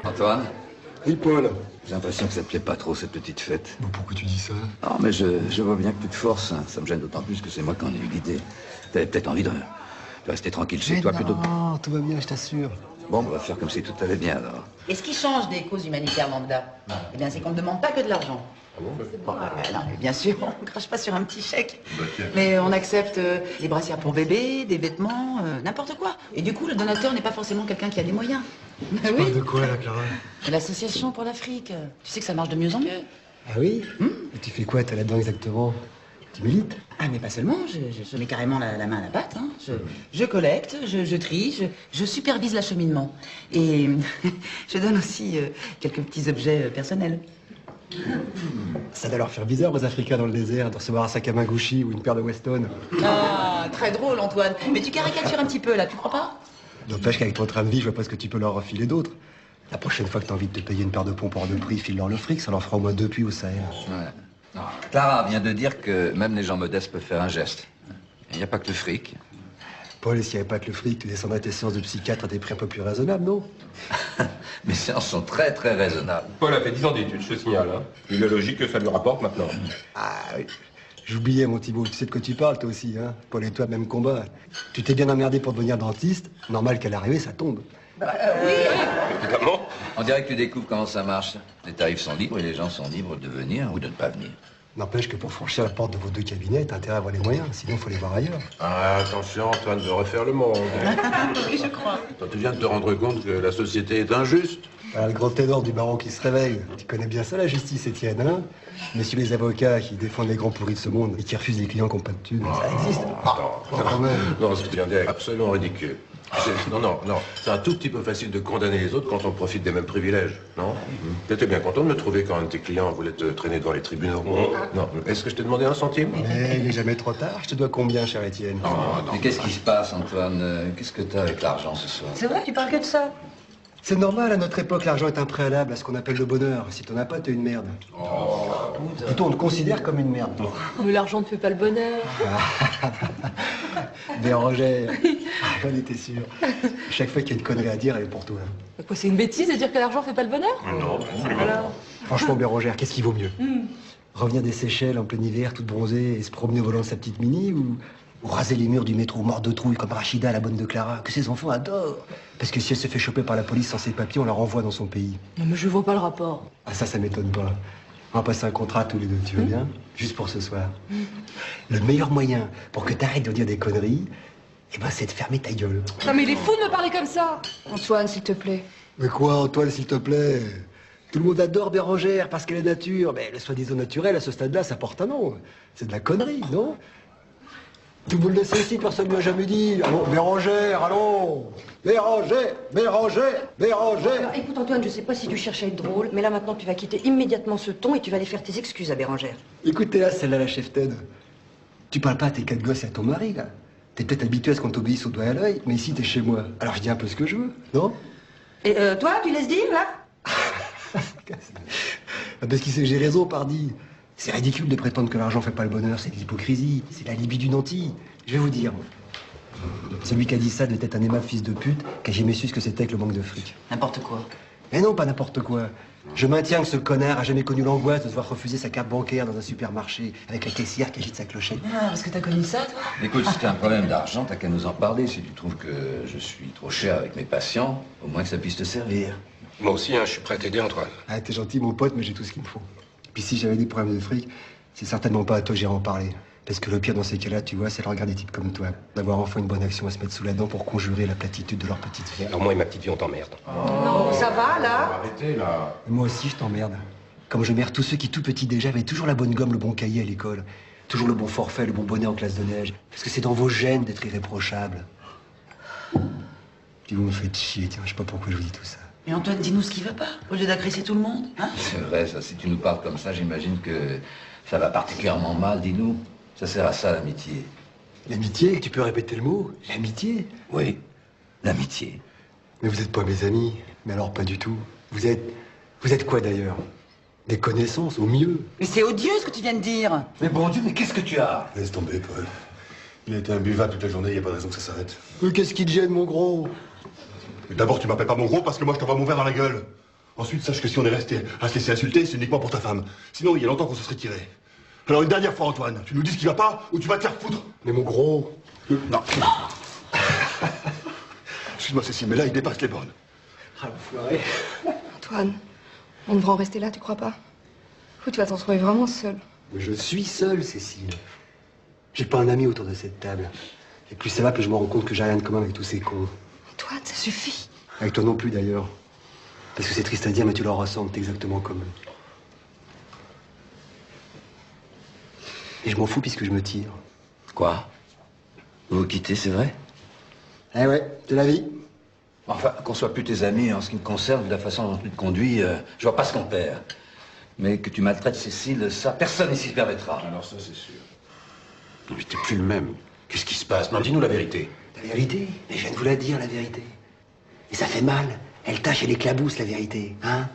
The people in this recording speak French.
Antoine? Oui, Paul. J'ai l'impression que ça te plaît pas trop, cette petite fête. Bon, pourquoi tu dis ça? Non, mais je vois bien que tu te forces. Hein. Ça me gêne d'autant plus que c'est moi qui en ai eu l'idée. T'avais peut-être envie de rester tranquille chez toi plutôt que... Non, tout va bien, je t'assure. Bon, on va faire comme si tout allait bien, alors. Et ce qui change des causes humanitaires lambda, eh bien, c'est qu'on ne demande pas que de l'argent. Ah bon? Bon, non, mais bien sûr, on ne crache pas sur un petit chèque. Mais on accepte des brassières pour bébé, des vêtements, n'importe quoi. Et du coup, le donateur n'est pas forcément quelqu'un qui a des moyens. Tu parles de quoi, là, Clara? L'association pour l'Afrique. Tu sais que ça marche de mieux en mieux. Ah oui? Et tu fais quoi, toi, là-dedans, exactement? Tu milites? Ah, mais pas seulement, je mets carrément la main à la pâte. Hein. Je collecte, je trie, je supervise l'acheminement. Et je donne aussi quelques petits objets personnels. Ça doit leur faire bizarre aux Africains dans le désert de recevoir un sac à main Gucci ou une paire de Weston. Ah, très drôle, Antoine. Mais tu caricatures un petit peu, là, tu crois pas? N'empêche qu'avec ton train de vie, je vois pas ce que tu peux leur refiler d'autre. La prochaine fois que t'as envie de te payer une paire de pompes hors de prix, file-leur le fric, ça leur fera au moins 2 puits au Sahel. Ouais. Non. Clara vient de dire que même les gens modestes peuvent faire un geste. Il n'y a pas que le fric. Paul, s'il n'y avait pas que le fric, tu descendrais tes séances de psychiatre à des prix un peu plus raisonnables, non? Mes séances sont très très raisonnables. Paul a fait 10 ans d'études, je te signale. Hein. Il est logique que ça lui rapporte maintenant. Ah oui. J'oubliais, mon Thibault, tu sais de quoi tu parles, toi aussi, hein? Paul et toi, même combat. Tu t'es bien emmerdé pour devenir dentiste, normal qu'à l'arrivée, ça tombe. Évidemment. On dirait que tu découvres comment ça marche. Les tarifs sont libres et les gens sont libres de venir ou de ne pas venir. N'empêche que pour franchir la porte de vos 2 cabinets, t'as intérêt à avoir les moyens, sinon faut les voir ailleurs. Ah, attention, Antoine veut refaire le monde. Oui, je crois. Toi, tu viens de te rendre compte que la société est injuste. Voilà le grand ténor du baron qui se réveille. Tu connais bien ça, la justice, Étienne, hein? Messieurs les avocats qui défendent les grands pourris de ce monde et qui refusent les clients qui n'ont pas de thunes. Ça existe. Quand même. Non, ce que tu viens de dire est absolument ridicule. Non, c'est un tout petit peu facile de condamner les autres quand on profite des mêmes privilèges, non? T'étais bien content de me trouver quand un de tes clients voulait te traîner devant les tribunaux. Non, est-ce que je t'ai demandé un centime? Mais il n'est jamais trop tard. Je te dois combien, cher Étienne? Mais qu'est-ce qui se passe, Antoine? Qu'est-ce que t'as avec l'argent ce soir? C'est vrai, tu parles que de ça. C'est normal, à notre époque, l'argent est un préalable à ce qu'on appelle le bonheur. Si t'en as pas, t'es une merde. Plutôt, on te considère comme une merde. Mais l'argent ne fait pas le bonheur. Bérangère. J'en étais sûr. Chaque fois qu'il y a une connerie à dire, elle est pour toi. Quoi, c'est une bêtise de dire que l'argent fait pas le bonheur? Non, Alors, Franchement, Bérangère, qu'est-ce qui vaut mieux? Revenir des Seychelles en plein hiver, toute bronzée, et se promener au volant de sa petite Mini, ou raser les murs du métro mort de trouille comme Rachida, la bonne de Clara, que ses enfants adorent? Parce que si elle se fait choper par la police sans ses papiers, on la renvoie dans son pays. non, mais je vois pas le rapport. Ah, ça m'étonne pas. On va passer un contrat tous les deux, tu veux bien? Juste pour ce soir. Le meilleur moyen pour que t'arrêtes de dire des conneries, eh ben, c'est de fermer ta gueule. Non, mais il est fou de me parler comme ça. Antoine, s'il te plaît. Mais quoi, Antoine, s'il te plaît? Tout le monde adore Bérangère parce qu'elle est nature. Mais le soi-disant naturel, à ce stade-là, ça porte un nom. C'est de la connerie, non? Tout le monde le sait ici, personne ne lui a jamais dit. Allons, Bérangère, allons! Bérangère, Bérangère! Alors, écoute Antoine, je sais pas si tu cherches à être drôle, mais là maintenant tu vas quitter immédiatement ce ton et tu vas aller faire tes excuses à Bérangère. Écoutez là, celle-là, la chef Ted. Tu parles pas à tes 4 gosses et à ton mari, là. T'es peut-être habitué à ce qu'on t'obéisse au doigt et à l'œil, mais ici, t'es chez moi. Alors je dis un peu ce que je veux, non? Et toi, tu laisses dire, là? Parce qu'il sait que j'ai raison, pardi. C'est ridicule de prétendre que l'argent fait pas le bonheur, c'est de l'hypocrisie, c'est la libye du nanti. Je vais vous dire. Celui qui a dit ça devait être un aimable fils de pute qui a jamais su ce que c'était que le manque de fric. N'importe quoi. Mais non, pas n'importe quoi. Je maintiens que ce connard a jamais connu l'angoisse de se voir refuser sa carte bancaire dans un supermarché avec la caissière qui agite sa clochette. Ah, parce que t'as connu ça, toi? Écoute, si t'as un problème d'argent, t'as qu'à nous en parler. Si tu trouves que je suis trop cher avec mes patients, au moins que ça puisse te servir. Moi aussi, hein, je suis prêt à t'aider, Antoine. Ah, t'es gentil, mon pote, mais j'ai tout ce qu'il me faut. Puis si j'avais des problèmes de fric, c'est certainement pas à toi que j'irai en parler. Parce que le pire dans ces cas-là, tu vois, c'est le regard des types comme toi. D'avoir enfin une bonne action à se mettre sous la dent pour conjurer la platitude de leur petite vie. Alors moi et ma petite vie, on t'emmerde. Non, ça va, là? Arrêtez, là. Et moi aussi, je t'emmerde. Comme je merde tous ceux qui, tout petits déjà, avaient toujours la bonne gomme, le bon cahier à l'école. Toujours le bon forfait, le bon bonnet en classe de neige. Parce que c'est dans vos gènes d'être irréprochable. Puis vous me faites chier, tiens, je sais pas pourquoi je vous dis tout ça. Mais Antoine, dis-nous ce qui va pas, au lieu d'agresser tout le monde, hein? C'est vrai, ça. Si tu nous parles comme ça, j'imagine que ça va particulièrement mal. Dis-nous, ça sert à ça, l'amitié. L'amitié, tu peux répéter le mot? L'amitié? Oui, l'amitié. Mais vous êtes pas mes amis. Mais alors, pas du tout. Vous êtes quoi d'ailleurs? Des connaissances, au mieux. Mais c'est odieux ce que tu viens de dire. Mais bon Dieu, mais qu'est-ce que tu as? Laisse tomber, Paul. Il a été imbuvable toute la journée, il n'y a pas de raison que ça s'arrête. Mais qu'est-ce qui te gêne, mon gros? D'abord, tu m'appelles pas mon gros parce que moi, je te vois m'ouvrir dans la gueule. Ensuite, sache que si on est resté à se laisser insulter, c'est uniquement pour ta femme. Sinon, il y a longtemps qu'on se serait tiré. Alors une dernière fois, Antoine, tu nous dis ce qui va pas ou tu vas te faire foutre. Mais mon gros... Non. Excuse-moi, Cécile, mais là, il dépasse les bornes. Ah, l'enfoiré. Antoine, on devrait en rester là, tu crois pas? Tu vas t'en trouver vraiment seul. Mais je suis seul, Cécile. J'ai pas un ami autour de cette table. Et plus ça va, plus je me rends compte que j'ai rien de commun avec tous ces cons. Antoine, ça suffit. Avec toi non plus, d'ailleurs. Parce que c'est triste à dire, mais tu leur ressembles, t'es exactement comme eux. Et je m'en fous puisque je me tire. Quoi? Vous vous quittez, c'est vrai? Eh ouais, c'est la vie. Enfin, qu'on soit plus tes amis en ce qui me concerne, de la façon dont tu te conduis, je vois pas ce qu'on perd. Mais que tu maltraites Cécile, ça, personne ici se permettra. Alors ça, c'est sûr. Non, mais t'es plus le même. Qu'est-ce qui se passe? Non, dis-nous la vérité. La vérité? Mais je viens de vous la dire, la vérité. Et ça fait mal. Elle tâche, elle éclabousse, la vérité. Hein?